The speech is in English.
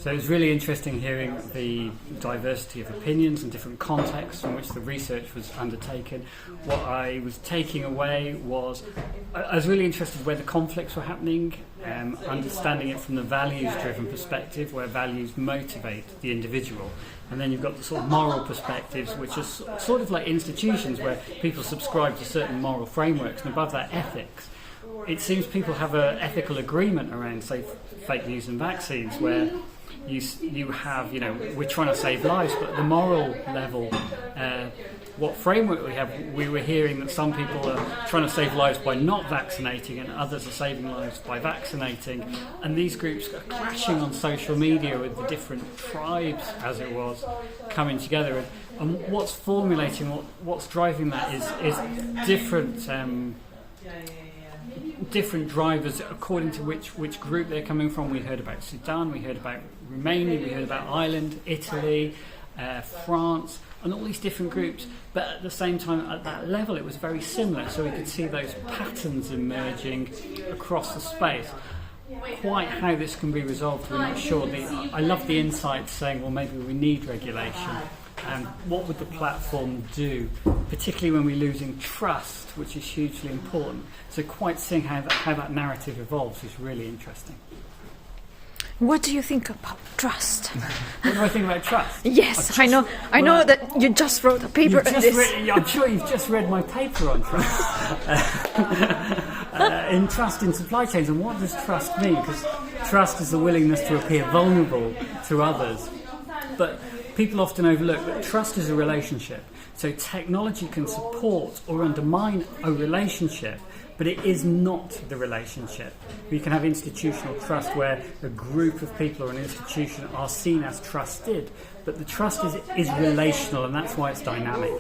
So it was really interesting hearing the diversity of opinions and different contexts in which the research was undertaken. What I was taking away was, I was really interested where the conflicts were happening, understanding it from the values-driven perspective, where values motivate the individual. And then you've got the sort of moral perspectives, which are sort of like institutions where people subscribe to certain moral frameworks, and above that, ethics. It seems people have an ethical agreement around, say, fake news and vaccines, where you have, we're trying to save lives, but at the moral level, what framework we were hearing that some people are trying to save lives by not vaccinating and others are saving lives by vaccinating, and these groups are clashing on social media with the different tribes, as it was, coming together. And what's formulating, what's driving that is different drivers according to which group they're coming from. We heard about Sudan, we heard about Romania, we heard about Ireland, Italy, France, and all these different groups. But at the same time, at that level, it was very similar. So we could see those patterns emerging across the space. Quite how this can be resolved, we're not sure. I love the insights saying, well, maybe we need regulation. And what would the platform do, particularly when we're losing trust, which is hugely important. So quite seeing how that narrative evolves is really interesting. What do you think about trust? What do I think about trust? Yes, I know that you just wrote a paper on this. I'm sure you've just read my paper on trust. In trust in supply chains. And what does trust mean? Because trust is the willingness to appear vulnerable to others. But people often overlook that trust is a relationship. So technology can support or undermine a relationship, but it is not the relationship. You can have institutional trust where a group of people or an institution are seen as trusted, but the trust is relational, and that's why it's dynamic.